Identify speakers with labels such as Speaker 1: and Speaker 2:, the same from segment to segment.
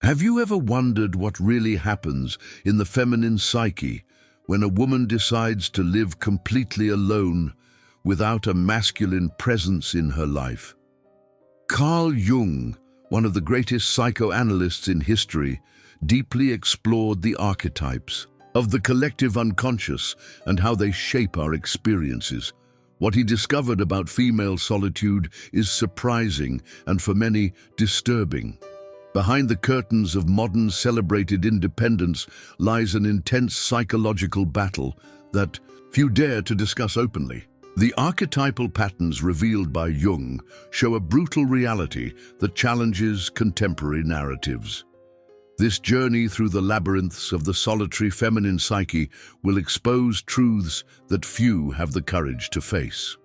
Speaker 1: Have you ever wondered what really happens in the feminine psyche when a woman decides to live completely alone without a masculine presence in her life? Carl Jung, one of the greatest psychoanalysts in history, deeply explored the archetypes of the collective unconscious and how they shape our experiences. What he discovered about female solitude is surprising and, for many, disturbing. Behind the curtains of modern celebrated independence lies an intense psychological battle that few dare to discuss openly. The archetypal patterns revealed by Jung show a brutal reality that challenges contemporary narratives. This journey through the labyrinths of the solitary feminine psyche will expose truths that few have the courage to face.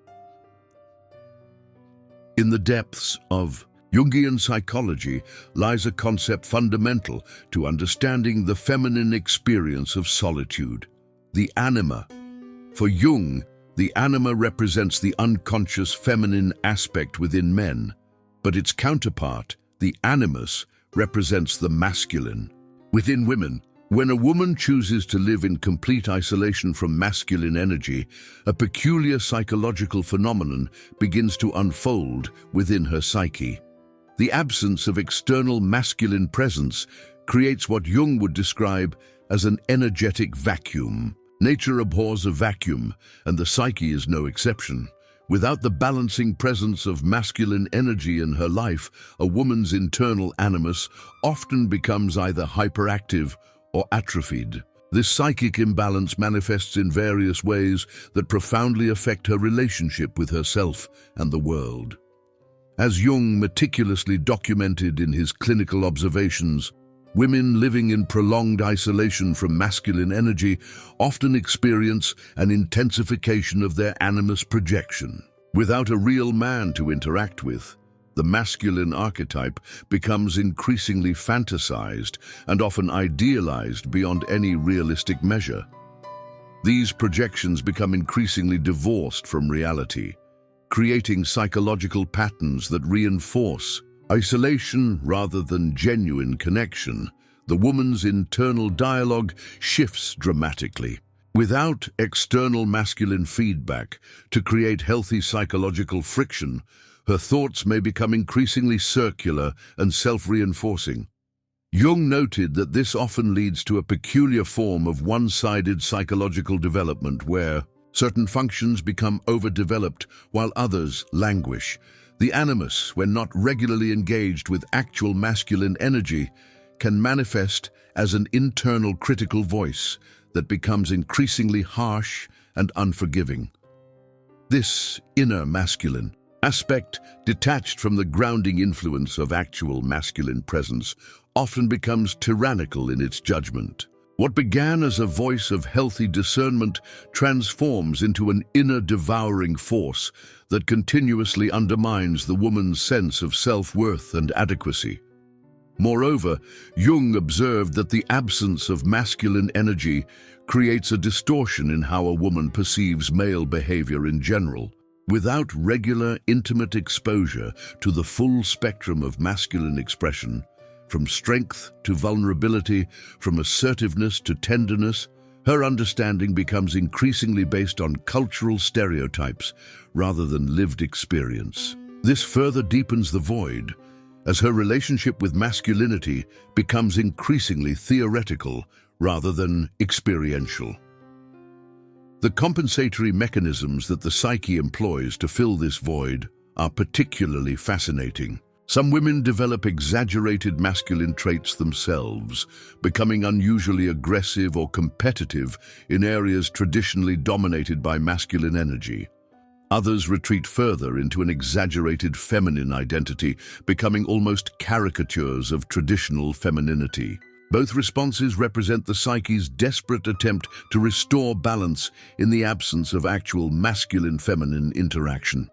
Speaker 1: In the depths of Jungian psychology lies a concept fundamental to understanding the feminine experience of solitude: the anima. For Jung, the anima represents the unconscious feminine aspect within men, but its counterpart, the animus, represents the masculine within women. When a woman chooses to live in complete isolation from masculine energy, a peculiar psychological phenomenon begins to unfold within her psyche. The absence of external masculine presence creates what Jung would describe as an energetic vacuum. Nature abhors a vacuum, and the psyche is no exception. Without the balancing presence of masculine energy in her life, a woman's internal animus often becomes either hyperactive or atrophied. This psychic imbalance manifests in various ways that profoundly affect her relationship with herself and the world. As Jung meticulously documented in his clinical observations, women living in prolonged isolation from masculine energy often experience an intensification of their animus projection. Without a real man to interact with, the masculine archetype becomes increasingly fantasized and often idealized beyond any realistic measure. These projections become increasingly divorced from reality, creating psychological patterns that reinforce isolation rather than genuine connection. The woman's internal dialogue shifts dramatically. Without external masculine feedback to create healthy psychological friction, her thoughts may become increasingly circular and self-reinforcing. Jung noted that this often leads to a peculiar form of one-sided psychological development where certain functions become overdeveloped while others languish. The animus, when not regularly engaged with actual masculine energy, can manifest as an internal critical voice that becomes increasingly harsh and unforgiving. This inner masculine aspect, detached from the grounding influence of actual masculine presence, often becomes tyrannical in its judgment. What began as a voice of healthy discernment transforms into an inner devouring force that continuously undermines the woman's sense of self-worth and adequacy. Moreover, Jung observed that the absence of masculine energy creates a distortion in how a woman perceives male behavior in general. Without regular, intimate exposure to the full spectrum of masculine expression, from strength to vulnerability, from assertiveness to tenderness, her understanding becomes increasingly based on cultural stereotypes rather than lived experience. This further deepens the void, as her relationship with masculinity becomes increasingly theoretical rather than experiential. The compensatory mechanisms that the psyche employs to fill this void are particularly fascinating. Some women develop exaggerated masculine traits themselves, becoming unusually aggressive or competitive in areas traditionally dominated by masculine energy. Others retreat further into an exaggerated feminine identity, becoming almost caricatures of traditional femininity. Both responses represent the psyche's desperate attempt to restore balance in the absence of actual masculine-feminine interaction.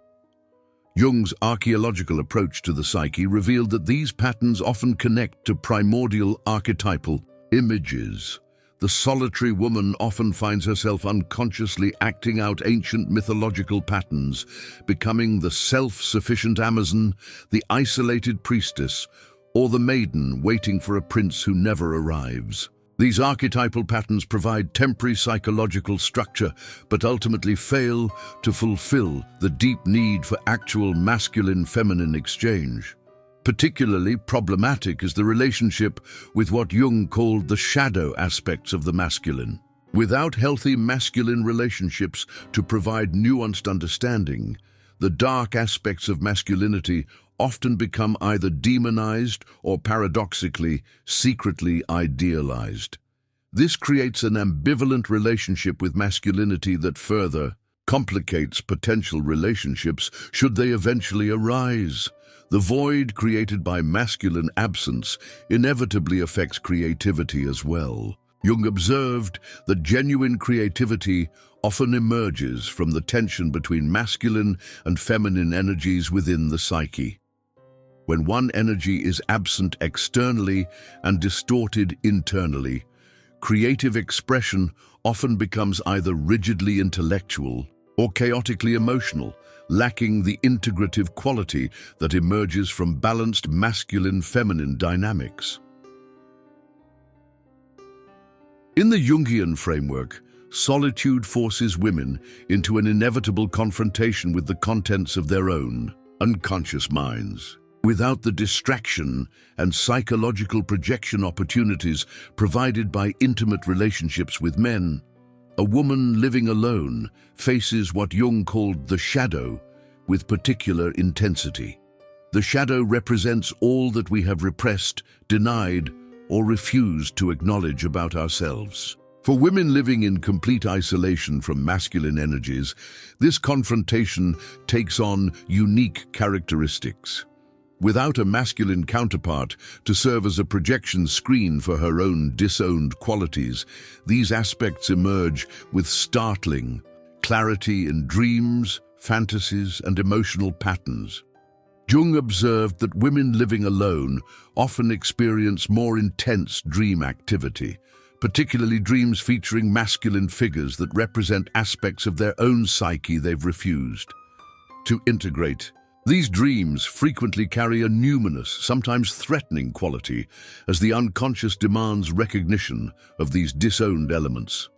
Speaker 1: Jung's archaeological approach to the psyche revealed that these patterns often connect to primordial archetypal images. The solitary woman often finds herself unconsciously acting out ancient mythological patterns, becoming the self-sufficient Amazon, the isolated priestess, or the maiden waiting for a prince who never arrives. These archetypal patterns provide temporary psychological structure, but ultimately fail to fulfill the deep need for actual masculine-feminine exchange. Particularly problematic is the relationship with what Jung called the shadow aspects of the masculine. Without healthy masculine relationships to provide nuanced understanding, the dark aspects of masculinity often become either demonized or, paradoxically, secretly idealized. This creates an ambivalent relationship with masculinity that further complicates potential relationships should they eventually arise. The void created by masculine absence inevitably affects creativity as well. Jung observed that genuine creativity often emerges from the tension between masculine and feminine energies within the psyche. When one energy is absent externally and distorted internally, creative expression often becomes either rigidly intellectual or chaotically emotional, lacking the integrative quality that emerges from balanced masculine-feminine dynamics. In the Jungian framework, solitude forces women into an inevitable confrontation with the contents of their own unconscious minds. Without the distraction and psychological projection opportunities provided by intimate relationships with men, a woman living alone faces what Jung called the shadow with particular intensity. The shadow represents all that we have repressed, denied, or refused to acknowledge about ourselves. For women living in complete isolation from masculine energies, this confrontation takes on unique characteristics. Without a masculine counterpart to serve as a projection screen for her own disowned qualities, these aspects emerge with startling clarity in dreams, fantasies, and emotional patterns. Jung observed that women living alone often experience more intense dream activity, particularly dreams featuring masculine figures that represent aspects of their own psyche they've refused to integrate. These dreams frequently carry a numinous, sometimes threatening quality, as the unconscious demands recognition of these disowned elements.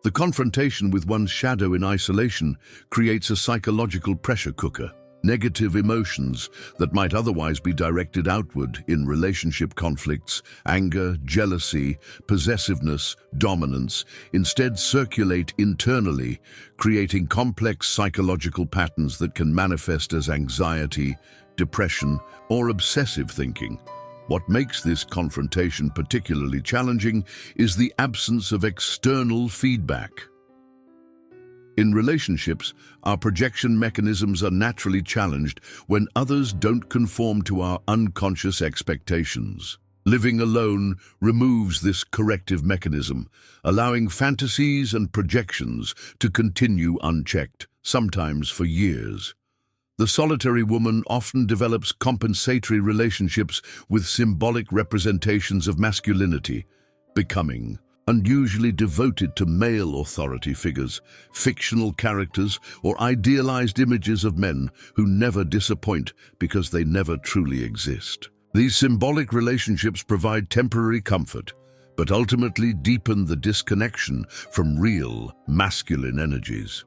Speaker 1: The confrontation with one's shadow in isolation creates a psychological pressure cooker. Negative emotions that might otherwise be directed outward in relationship conflicts, anger, jealousy, possessiveness, dominance, instead circulate internally, creating complex psychological patterns that can manifest as anxiety, depression, or obsessive thinking. What makes this confrontation particularly challenging is the absence of external feedback. In relationships, our projection mechanisms are naturally challenged when others don't conform to our unconscious expectations. Living alone removes this corrective mechanism, allowing fantasies and projections to continue unchecked, sometimes for years. The solitary woman often develops compensatory relationships with symbolic representations of masculinity, becoming unusually devoted to male authority figures, fictional characters, or idealized images of men who never disappoint because they never truly exist. These symbolic relationships provide temporary comfort, but ultimately deepen the disconnection from real masculine energies.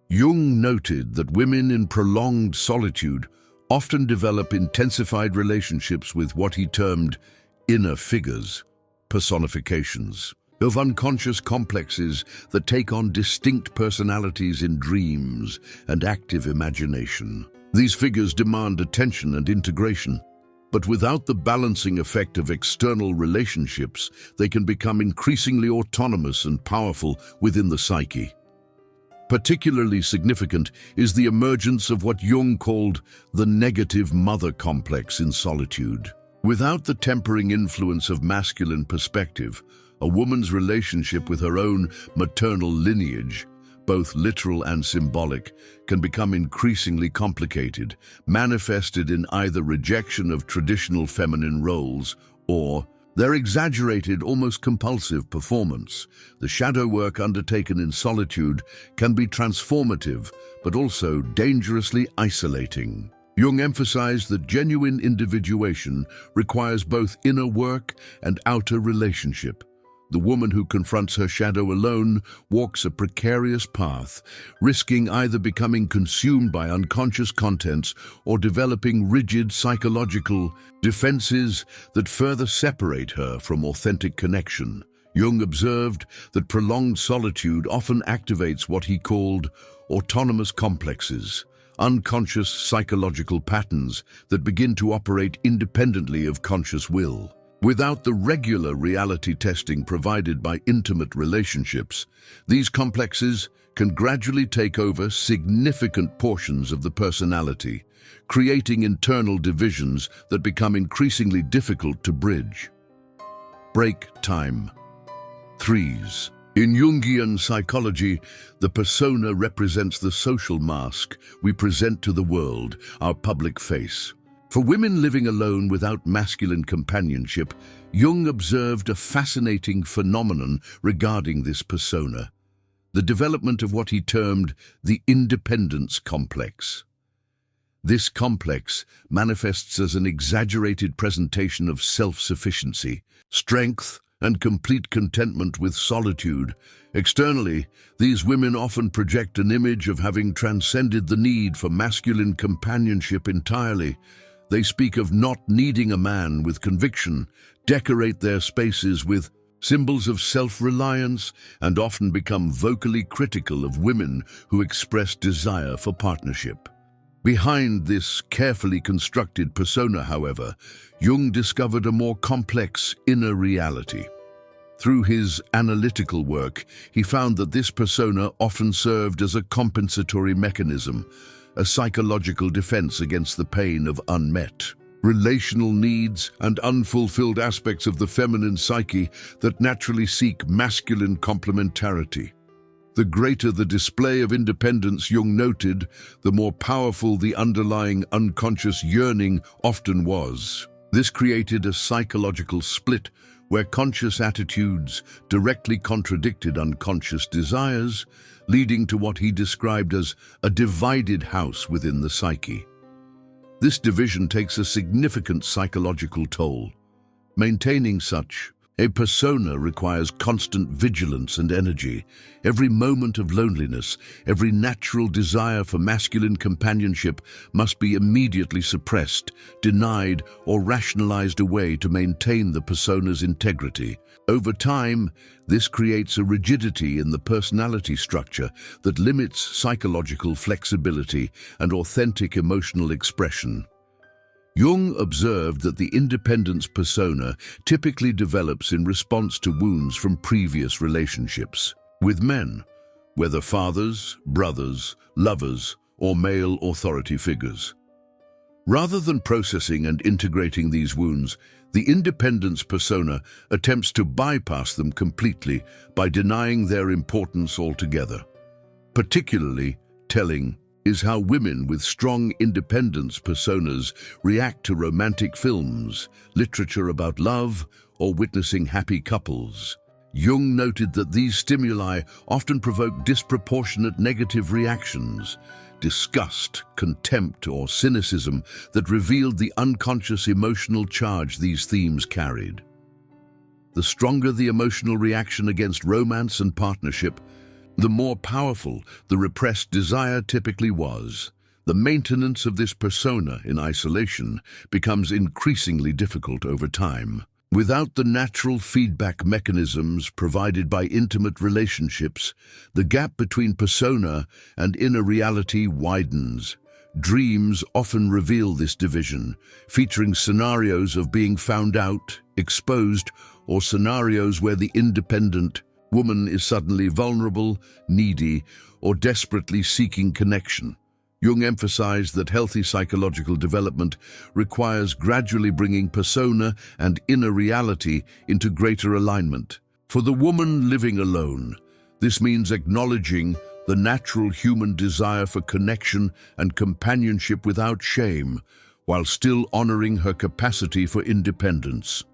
Speaker 1: Jung noted that women in prolonged solitude often develop intensified relationships with what he termed inner figures, personifications of unconscious complexes that take on distinct personalities in dreams and active imagination. These figures demand attention and integration, but without the balancing effect of external relationships, they can become increasingly autonomous and powerful within the psyche. Particularly significant is the emergence of what Jung called the negative mother complex in solitude. Without the tempering influence of masculine perspective, a woman's relationship with her own maternal lineage, both literal and symbolic, can become increasingly complicated, manifested in either rejection of traditional feminine roles or their exaggerated, almost compulsive performance. The shadow work undertaken in solitude can be transformative, but also dangerously isolating. Jung emphasized that genuine individuation requires both inner work and outer relationship. The woman who confronts her shadow alone walks a precarious path, risking either becoming consumed by unconscious contents or developing rigid psychological defenses that further separate her from authentic connection. Jung observed that prolonged solitude often activates what he called autonomous complexes, unconscious psychological patterns that begin to operate independently of conscious will. Without the regular reality testing provided by intimate relationships, these complexes can gradually take over significant portions of the personality, creating internal divisions that become increasingly difficult to bridge. Break time. Threes. In Jungian psychology, the persona represents the social mask we present to the world, our public face. For women living alone without masculine companionship, Jung observed a fascinating phenomenon regarding this persona: the development of what he termed the independence complex. This complex manifests as an exaggerated presentation of self-sufficiency, strength, and complete contentment with solitude. Externally, these women often project an image of having transcended the need for masculine companionship entirely. They speak of not needing a man with conviction, decorate their spaces with symbols of self-reliance, and often become vocally critical of women who express desire for partnership. Behind this carefully constructed persona, however, Jung discovered a more complex inner reality. Through his analytical work, he found that this persona often served as a compensatory mechanism, a psychological defense against the pain of unmet relational needs and unfulfilled aspects of the feminine psyche that naturally seek masculine complementarity. The greater the display of independence, Jung noted, the more powerful the underlying unconscious yearning often was. This created a psychological split where conscious attitudes directly contradicted unconscious desires, leading to what he described as a divided house within the psyche. This division takes a significant psychological toll. Maintaining such a persona requires constant vigilance and energy. Every moment of loneliness, every natural desire for masculine companionship must be immediately suppressed, denied, or rationalized away to maintain the persona's integrity. Over time, this creates a rigidity in the personality structure that limits psychological flexibility and authentic emotional expression. Jung observed that the independence persona typically develops in response to wounds from previous relationships with men, whether fathers, brothers, lovers, or male authority figures. Rather than processing and integrating these wounds, the independence persona attempts to bypass them completely by denying their importance altogether. Particularly telling is how women with strong independence personas react to romantic films, literature about love, or witnessing happy couples. Jung noted that these stimuli often provoke disproportionate negative reactions, disgust, contempt, or cynicism that revealed the unconscious emotional charge these themes carried. The stronger the emotional reaction against romance and partnership, the more powerful the repressed desire typically was. The maintenance of this persona in isolation becomes increasingly difficult over time. Without the natural feedback mechanisms provided by intimate relationships, the gap between persona and inner reality widens. Dreams often reveal this division, featuring scenarios of being found out, exposed, or scenarios where the independent woman is suddenly vulnerable, needy, or desperately seeking connection. Jung emphasized that healthy psychological development requires gradually bringing persona and inner reality into greater alignment. For the woman living alone, this means acknowledging the natural human desire for connection and companionship without shame, while still honoring her capacity for independence.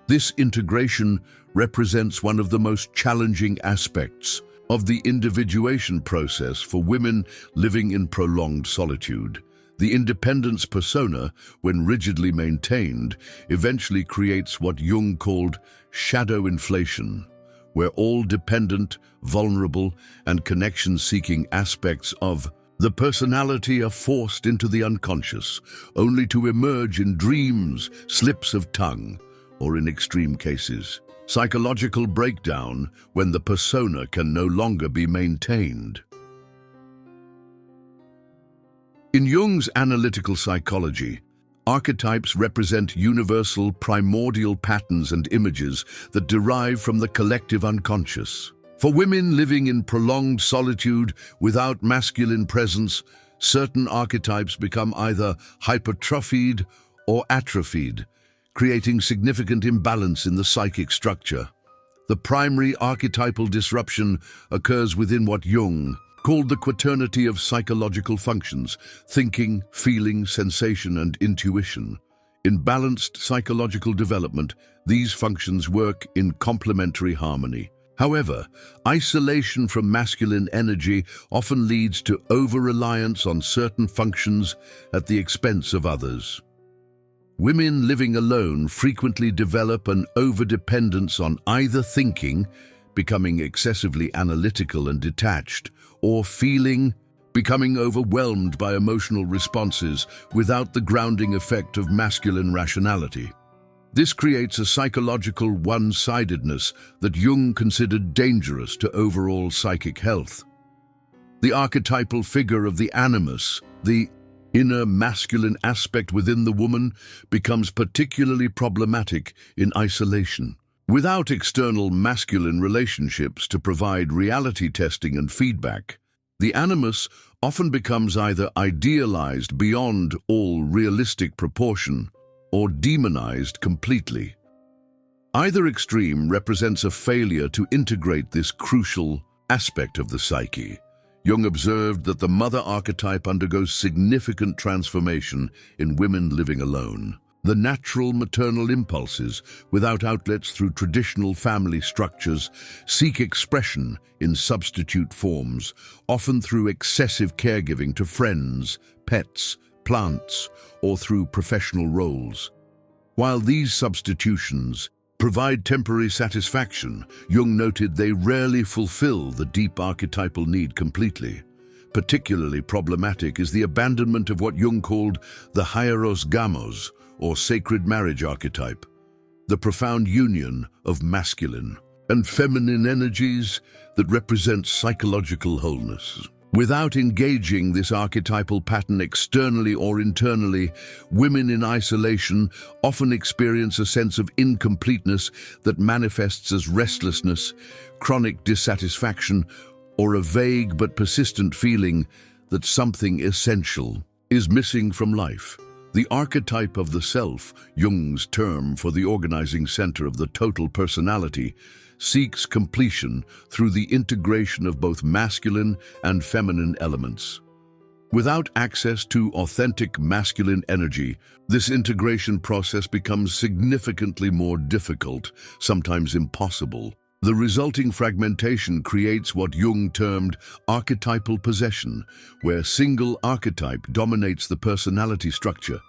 Speaker 1: This integration represents one of the most challenging aspects of the individuation process for women living in prolonged solitude. The independence persona, when rigidly maintained, eventually creates what Jung called shadow inflation, where all dependent, vulnerable, and connection-seeking aspects of the personality are forced into the unconscious, only to emerge in dreams, slips of tongue, or in extreme cases, psychological breakdown when the persona can no longer be maintained. In Jung's analytical psychology, archetypes represent universal primordial patterns and images that derive from the collective unconscious. For women living in prolonged solitude without masculine presence, certain archetypes become either hypertrophied or atrophied, creating significant imbalance in the psychic structure. The primary archetypal disruption occurs within what Jung called the quaternity of psychological functions: thinking, feeling, sensation, and intuition. In balanced psychological development, these functions work in complementary harmony. However, isolation from masculine energy often leads to over-reliance on certain functions at the expense of others. Women living alone frequently develop an over-dependence on either thinking, becoming excessively analytical and detached, or feeling, becoming overwhelmed by emotional responses without the grounding effect of masculine rationality. This creates a psychological one-sidedness that Jung considered dangerous to overall psychic health. The archetypal figure of the Animus, the inner masculine aspect within the woman, becomes particularly problematic in isolation. Without external masculine relationships to provide reality testing and feedback, the Animus often becomes either idealized beyond all realistic proportion or demonized completely. Either extreme represents a failure to integrate this crucial aspect of the psyche. Jung observed that the mother archetype undergoes significant transformation in women living alone. The natural maternal impulses, without outlets through traditional family structures, seek expression in substitute forms, often through excessive caregiving to friends, pets, plants, or through professional roles. While these substitutions provide temporary satisfaction, Jung noted they rarely fulfill the deep archetypal need completely. Particularly problematic is the abandonment of what Jung called the hieros gamos, or sacred marriage archetype, the profound union of masculine and feminine energies that represent psychological wholeness. Without engaging this archetypal pattern externally or internally, women in isolation often experience a sense of incompleteness that manifests as restlessness, chronic dissatisfaction, or a vague but persistent feeling that something essential is missing from life. The archetype of the self, Jung's term for the organizing center of the total personality, seeks completion through the integration of both masculine and feminine elements. Without access to authentic masculine energy, this integration process becomes significantly more difficult, sometimes impossible. The resulting fragmentation creates what Jung termed archetypal possession, where a single archetype dominates the personality structure.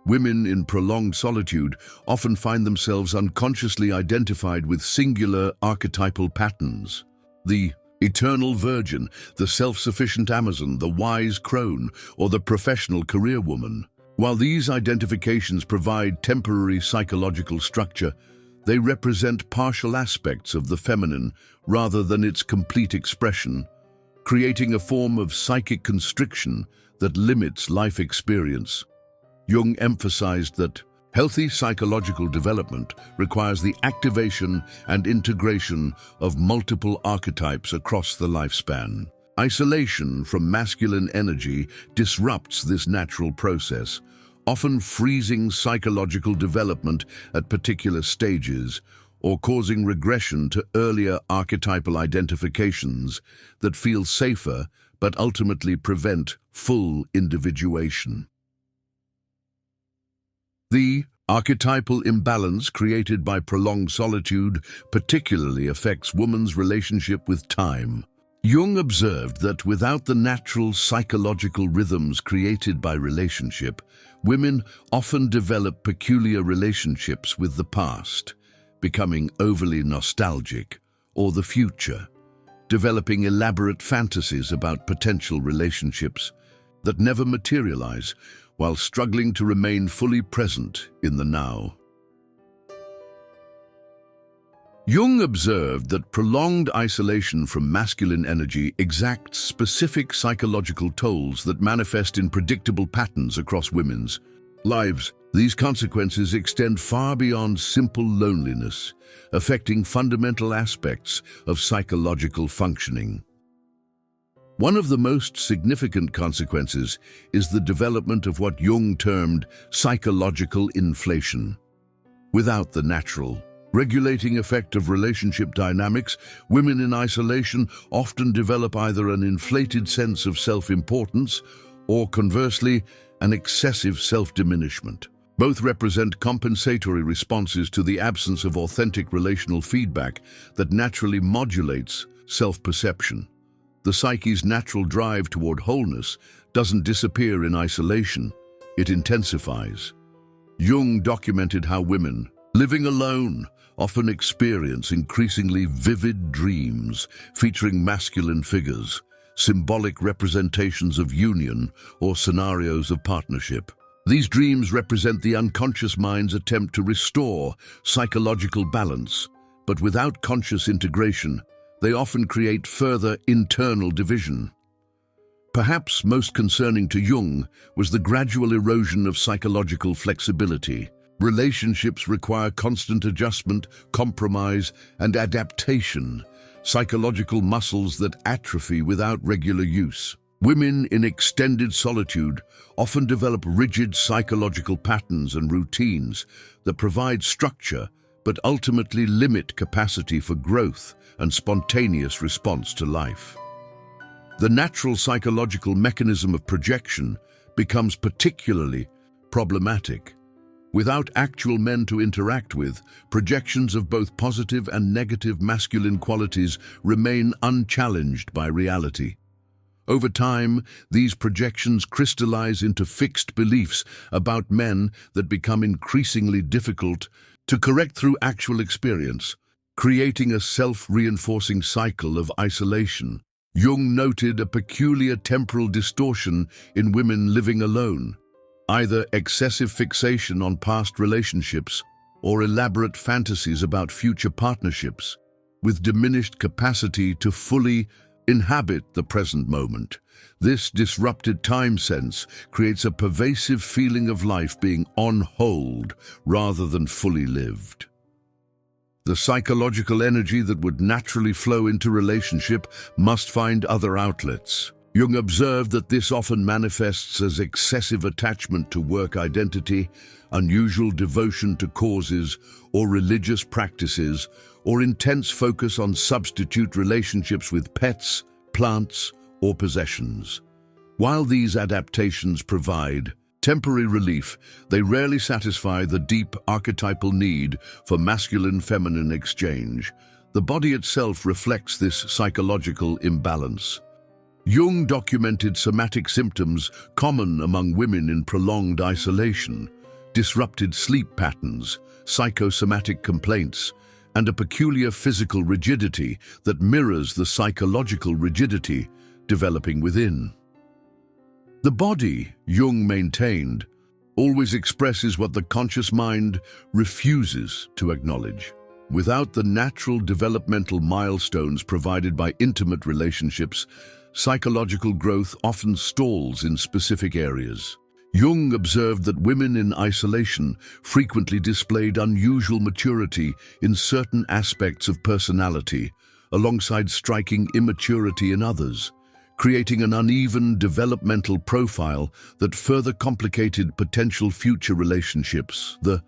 Speaker 1: Women in prolonged solitude often find themselves unconsciously identified with singular archetypal patterns. The eternal virgin, the self-sufficient Amazon, the wise crone, or the professional career woman. While these identifications provide temporary psychological structure, they represent partial aspects of the feminine rather than its complete expression, creating a form of psychic constriction that limits life experience. Jung emphasized that healthy psychological development requires the activation and integration of multiple archetypes across the lifespan. Isolation from masculine energy disrupts this natural process, often freezing psychological development at particular stages or causing regression to earlier archetypal identifications that feel safer but ultimately prevent full individuation. The archetypal imbalance created by prolonged solitude particularly affects women's relationship with time. Jung observed that without the natural psychological rhythms created by relationship, women often develop peculiar relationships with the past, becoming overly nostalgic, or the future, developing elaborate fantasies about potential relationships that never materialize, while struggling to remain fully present in the now. Jung observed that prolonged isolation from masculine energy exacts specific psychological tolls that manifest in predictable patterns across women's lives. These consequences extend far beyond simple loneliness, affecting fundamental aspects of psychological functioning. One of the most significant consequences is the development of what Jung termed psychological inflation. Without the natural, regulating effect of relationship dynamics, women in isolation often develop either an inflated sense of self-importance or, conversely, an excessive self-diminishment. Both represent compensatory responses to the absence of authentic relational feedback that naturally modulates self-perception. The psyche's natural drive toward wholeness doesn't disappear in isolation, it intensifies. Jung documented how women, living alone, often experience increasingly vivid dreams featuring masculine figures, symbolic representations of union, or scenarios of partnership. These dreams represent the unconscious mind's attempt to restore psychological balance, but without conscious integration, they often create further internal division. Perhaps most concerning to Jung was the gradual erosion of psychological flexibility. Relationships require constant adjustment, compromise, and adaptation, psychological muscles that atrophy without regular use. Women in extended solitude often develop rigid psychological patterns and routines that provide structure but ultimately limit capacity for growth and spontaneous response to life. The natural psychological mechanism of projection becomes particularly problematic. Without actual men to interact with, projections of both positive and negative masculine qualities remain unchallenged by reality. Over time, these projections crystallize into fixed beliefs about men that become increasingly difficult to correct through actual experience, creating a self-reinforcing cycle of isolation. Jung noted a peculiar temporal distortion in women living alone, either excessive fixation on past relationships or elaborate fantasies about future partnerships, with diminished capacity to fully inhabit the present moment. This disrupted time sense creates a pervasive feeling of life being on hold rather than fully lived. The psychological energy that would naturally flow into relationship must find other outlets. Jung observed that this often manifests as excessive attachment to work identity, unusual devotion to causes or religious practices, or intense focus on substitute relationships with pets, plants, or possessions. While these adaptations provide temporary relief, they rarely satisfy the deep archetypal need for masculine-feminine exchange. The body itself reflects this psychological imbalance. Jung documented somatic symptoms common among women in prolonged isolation, disrupted sleep patterns, psychosomatic complaints, and a peculiar physical rigidity that mirrors the psychological rigidity developing within. The body, Jung maintained, always expresses what the conscious mind refuses to acknowledge. Without the natural developmental milestones provided by intimate relationships, psychological growth often stalls in specific areas. Jung observed that women in isolation frequently displayed unusual maturity in certain aspects of personality, alongside striking immaturity in others, creating an uneven developmental profile that further complicated potential future relationships. The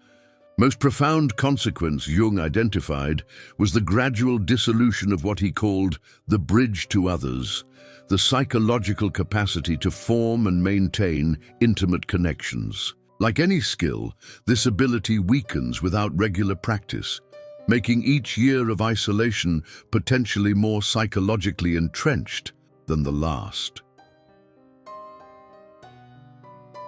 Speaker 1: most profound consequence Jung identified was the gradual dissolution of what he called the bridge to others, the psychological capacity to form and maintain intimate connections. Like any skill, this ability weakens without regular practice, making each year of isolation potentially more psychologically entrenched than the last.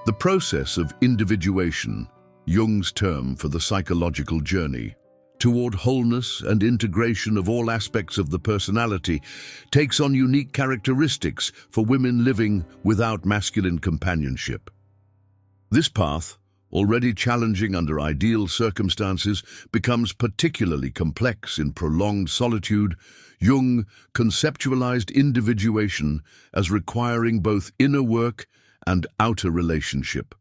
Speaker 1: The process of individuation, Jung's term for the psychological journey, toward wholeness and integration of all aspects of the personality, takes on unique characteristics for women living without masculine companionship. This path, already challenging under ideal circumstances, becomes particularly complex in prolonged solitude. Jung conceptualized individuation as requiring both inner work and outer relationship.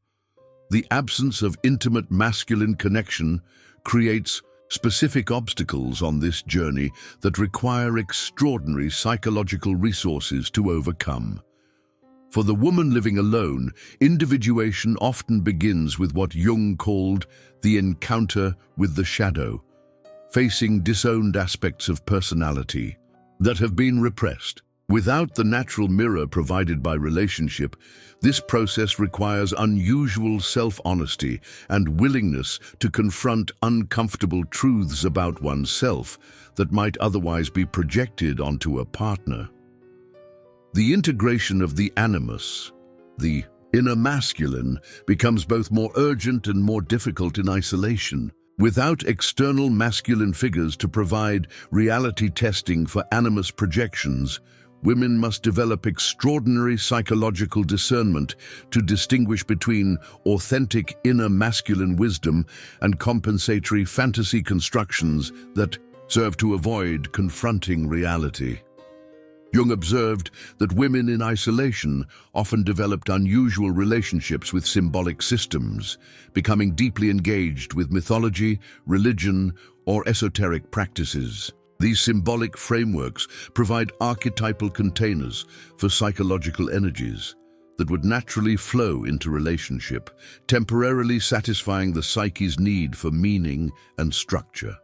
Speaker 1: The absence of intimate masculine connection creates specific obstacles on this journey that require extraordinary psychological resources to overcome. For the woman living alone, individuation often begins with what Jung called the encounter with the shadow, facing disowned aspects of personality that have been repressed. Without the natural mirror provided by relationship, this process requires unusual self-honesty and willingness to confront uncomfortable truths about oneself that might otherwise be projected onto a partner. The integration of the animus, the inner masculine, becomes both more urgent and more difficult in isolation. Without external masculine figures to provide reality testing for animus projections, women must develop extraordinary psychological discernment to distinguish between authentic inner masculine wisdom and compensatory fantasy constructions that serve to avoid confronting reality. Jung observed that women in isolation often developed unusual relationships with symbolic systems, becoming deeply engaged with mythology, religion, or esoteric practices. These symbolic frameworks provide archetypal containers for psychological energies that would naturally flow into relationship, temporarily satisfying the psyche's need for meaning and structure.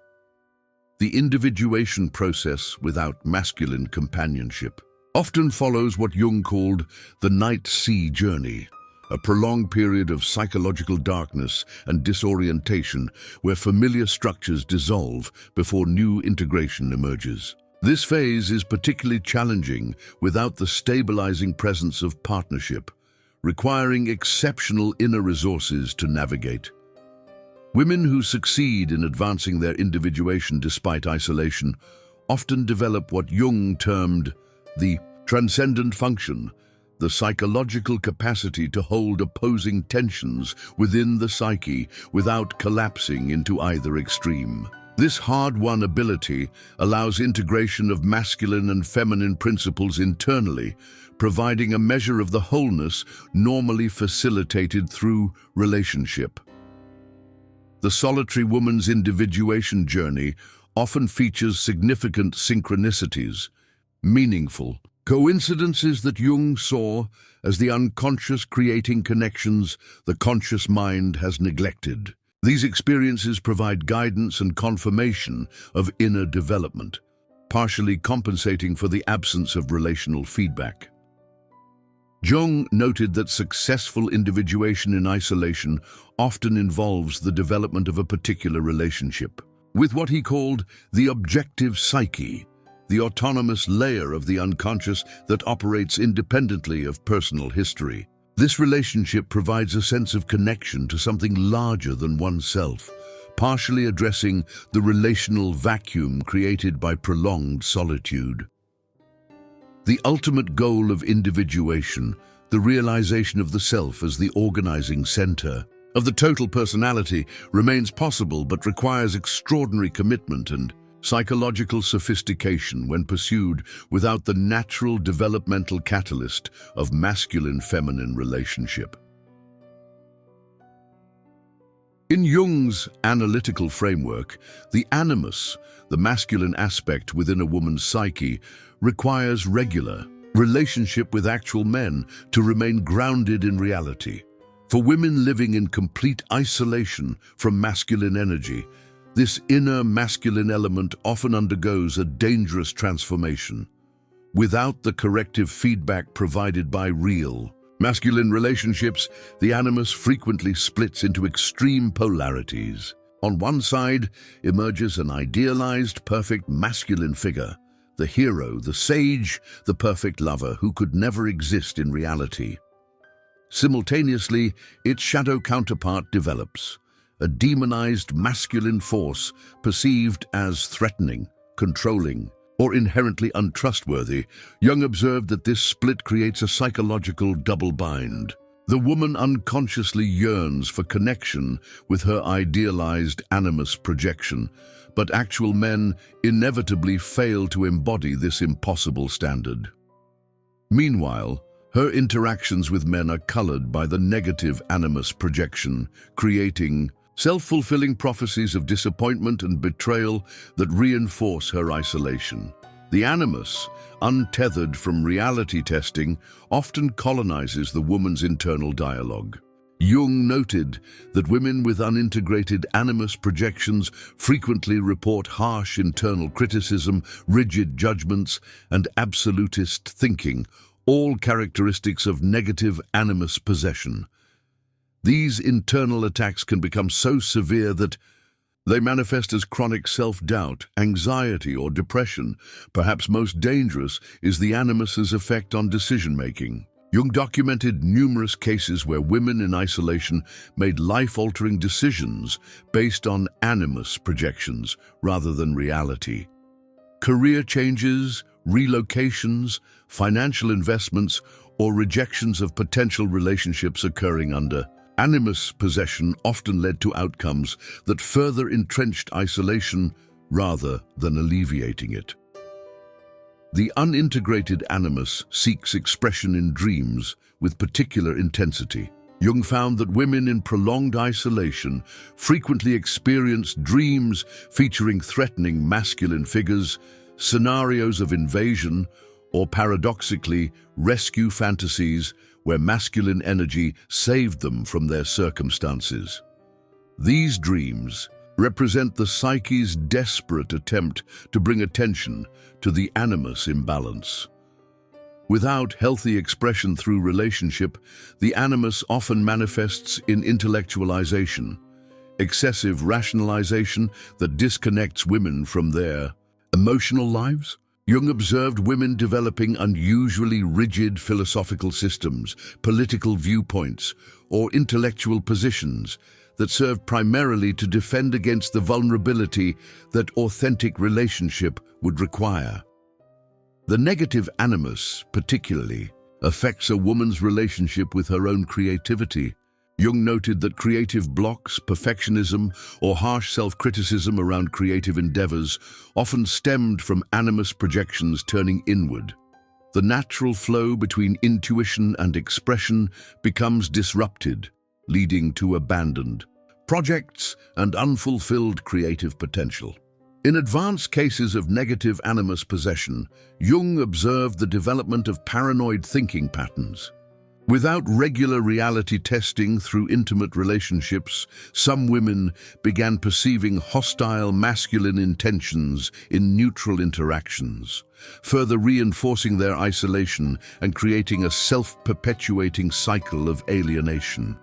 Speaker 1: The individuation process without masculine companionship often follows what Jung called the night sea journey, a prolonged period of psychological darkness and disorientation where familiar structures dissolve before new integration emerges. This phase is particularly challenging without the stabilizing presence of partnership, requiring exceptional inner resources to navigate. Women who succeed in advancing their individuation despite isolation often develop what Jung termed the transcendent function, the psychological capacity to hold opposing tensions within the psyche without collapsing into either extreme. This hard-won ability allows integration of masculine and feminine principles internally, providing a measure of the wholeness normally facilitated through relationship. The solitary woman's individuation journey often features significant synchronicities, meaningful coincidences that Jung saw as the unconscious creating connections the conscious mind has neglected. These experiences provide guidance and confirmation of inner development, partially compensating for the absence of relational feedback. Jung noted that successful individuation in isolation often involves the development of a particular relationship with what he called the objective psyche, the autonomous layer of the unconscious that operates independently of personal history. This relationship provides a sense of connection to something larger than oneself, partially addressing the relational vacuum created by prolonged solitude. The ultimate goal of individuation, the realization of the self as the organizing center of the total personality, remains possible but requires extraordinary commitment and psychological sophistication when pursued without the natural developmental catalyst of masculine-feminine relationship. In Jung's analytical framework, the animus, the masculine aspect within a woman's psyche, requires regular relationship with actual men to remain grounded in reality. For women living in complete isolation from masculine energy, this inner masculine element often undergoes a dangerous transformation. Without the corrective feedback provided by real masculine relationships, the animus frequently splits into extreme polarities. On one side emerges an idealized, perfect masculine figure, the hero, the sage, the perfect lover who could never exist in reality. Simultaneously, its shadow counterpart develops, a demonized masculine force perceived as threatening, controlling, or inherently untrustworthy. Jung observed that this split creates a psychological double bind. The woman unconsciously yearns for connection with her idealized animus projection, but actual men inevitably fail to embody this impossible standard. Meanwhile, her interactions with men are colored by the negative animus projection, creating self-fulfilling prophecies of disappointment and betrayal that reinforce her isolation. The animus, untethered from reality testing, often colonizes the woman's internal dialogue. Jung noted that women with unintegrated animus projections frequently report harsh internal criticism, rigid judgments, and absolutist thinking, all characteristics of negative animus possession. These internal attacks can become so severe that they manifest as chronic self-doubt, anxiety, or depression. Perhaps most dangerous is the animus's effect on decision-making. Jung documented numerous cases where women in isolation made life-altering decisions based on animus projections rather than reality. Career changes, relocations, financial investments, or rejections of potential relationships occurring under animus possession often led to outcomes that further entrenched isolation rather than alleviating it. The unintegrated animus seeks expression in dreams with particular intensity. Jung found that women in prolonged isolation frequently experienced dreams featuring threatening masculine figures, scenarios of invasion, or paradoxically, rescue fantasies where masculine energy saved them from their circumstances. These dreams represent the psyche's desperate attempt to bring attention to the animus imbalance. Without healthy expression through relationship, the animus often manifests in intellectualization, excessive rationalization that disconnects women from their emotional lives. Jung observed women developing unusually rigid philosophical systems, political viewpoints, or intellectual positions that served primarily to defend against the vulnerability that authentic relationship would require. The negative animus, particularly, affects a woman's relationship with her own creativity. Jung noted that creative blocks, perfectionism, or harsh self-criticism around creative endeavors often stemmed from animus projections turning inward. The natural flow between intuition and expression becomes disrupted, leading to abandoned projects and unfulfilled creative potential. In advanced cases of negative animus possession, Jung observed the development of paranoid thinking patterns. Without regular reality testing through intimate relationships, some women began perceiving hostile masculine intentions in neutral interactions, further reinforcing their isolation and creating a self-perpetuating cycle of alienation.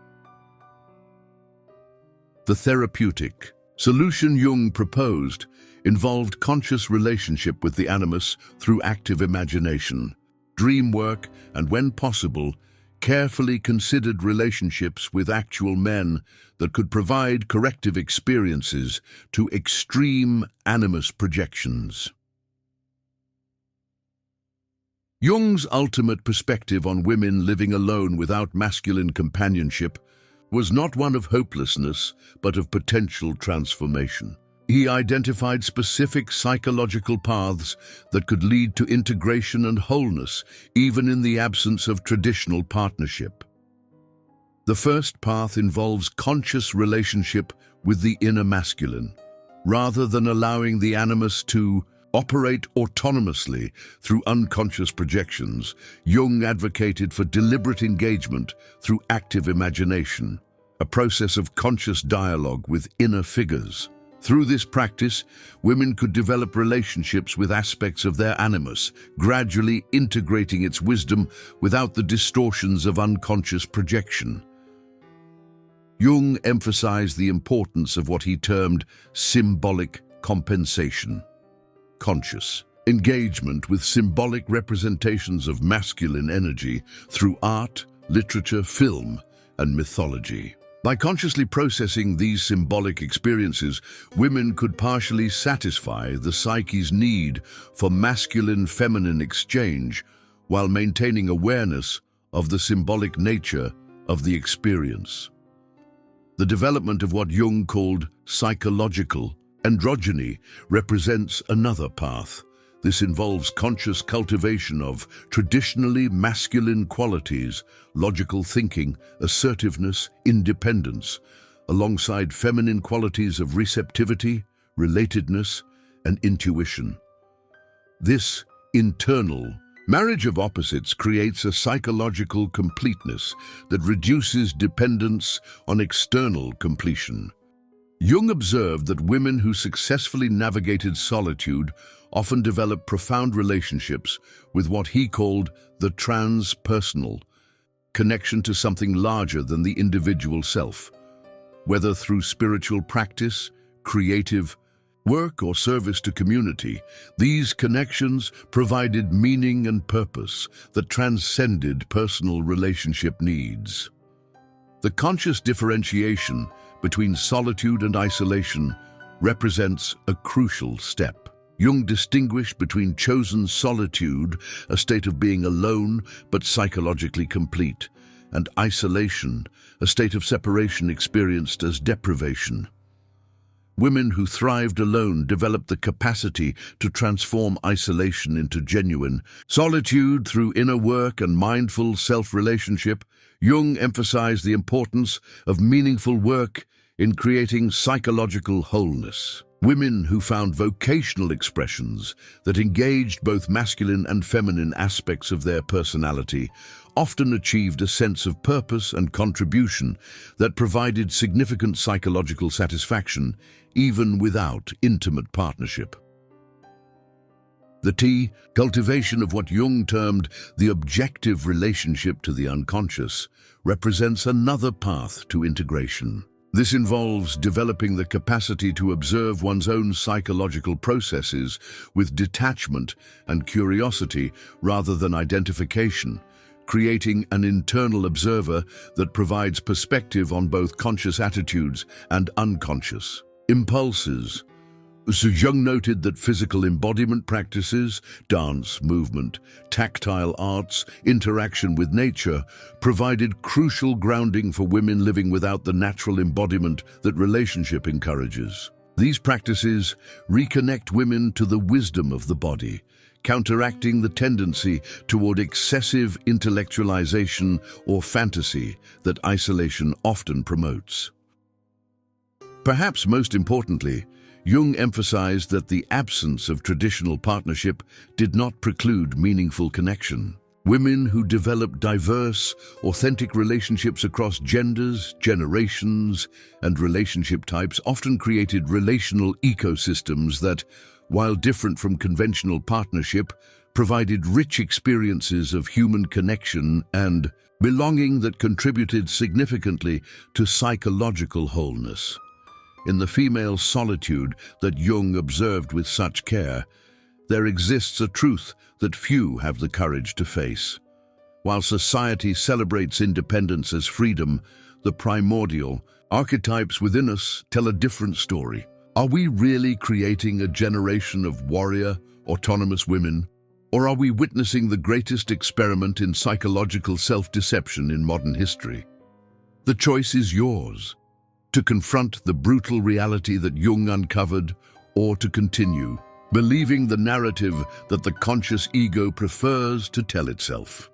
Speaker 1: The therapeutic solution Jung proposed involved conscious relationship with the animus through active imagination, dream work, and, when possible, carefully considered relationships with actual men that could provide corrective experiences to extreme animus projections. Jung's ultimate perspective on women living alone without masculine companionship was not one of hopelessness, but of potential transformation. He identified specific psychological paths that could lead to integration and wholeness, even in the absence of traditional partnership. The first path involves conscious relationship with the inner masculine. Rather than allowing the animus to operate autonomously through unconscious projections, Jung advocated for deliberate engagement through active imagination, a process of conscious dialogue with inner figures. Through this practice, women could develop relationships with aspects of their animus, gradually integrating its wisdom without the distortions of unconscious projection. Jung emphasized the importance of what he termed symbolic compensation. Conscious engagement with symbolic representations of masculine energy through art, literature, film, and mythology. By consciously processing these symbolic experiences, women could partially satisfy the psyche's need for masculine-feminine exchange while maintaining awareness of the symbolic nature of the experience. The development of what Jung called psychological androgyny represents another path. This involves conscious cultivation of traditionally masculine qualities, logical thinking, assertiveness, independence, alongside feminine qualities of receptivity, relatedness, and intuition. This internal marriage of opposites creates a psychological completeness that reduces dependence on external completion. Jung observed that women who successfully navigated solitude often develop profound relationships with what he called the transpersonal, connection to something larger than the individual self. Whether through spiritual practice, creative work, or service to community, these connections provided meaning and purpose that transcended personal relationship needs. The conscious differentiation between solitude and isolation represents a crucial step. Jung distinguished between chosen solitude, a state of being alone but psychologically complete, and isolation, a state of separation experienced as deprivation. Women who thrived alone developed the capacity to transform isolation into genuine solitude through inner work and mindful self-relationship. Jung emphasized the importance of meaningful work in creating psychological wholeness. Women who found vocational expressions that engaged both masculine and feminine aspects of their personality often achieved a sense of purpose and contribution that provided significant psychological satisfaction even without intimate partnership. The cultivation of what Jung termed the objective relationship to the unconscious represents another path to integration. This involves developing the capacity to observe one's own psychological processes with detachment and curiosity rather than identification, creating an internal observer that provides perspective on both conscious attitudes and unconscious impulses. So Jung noted that physical embodiment practices, dance, movement, tactile arts, interaction with nature, provided crucial grounding for women living without the natural embodiment that relationship encourages. These practices reconnect women to the wisdom of the body, counteracting the tendency toward excessive intellectualization or fantasy that isolation often promotes. Perhaps most importantly, Jung emphasized that the absence of traditional partnership did not preclude meaningful connection. Women who developed diverse, authentic relationships across genders, generations, and relationship types often created relational ecosystems that, while different from conventional partnership, provided rich experiences of human connection and belonging that contributed significantly to psychological wholeness. In the female solitude that Jung observed with such care, there exists a truth that few have the courage to face. While society celebrates independence as freedom, the primordial archetypes within us tell a different story. Are we really creating a generation of warrior, autonomous women? Or are we witnessing the greatest experiment in psychological self-deception in modern history? The choice is yours. To confront the brutal reality that Jung uncovered, or to continue believing the narrative that the conscious ego prefers to tell itself.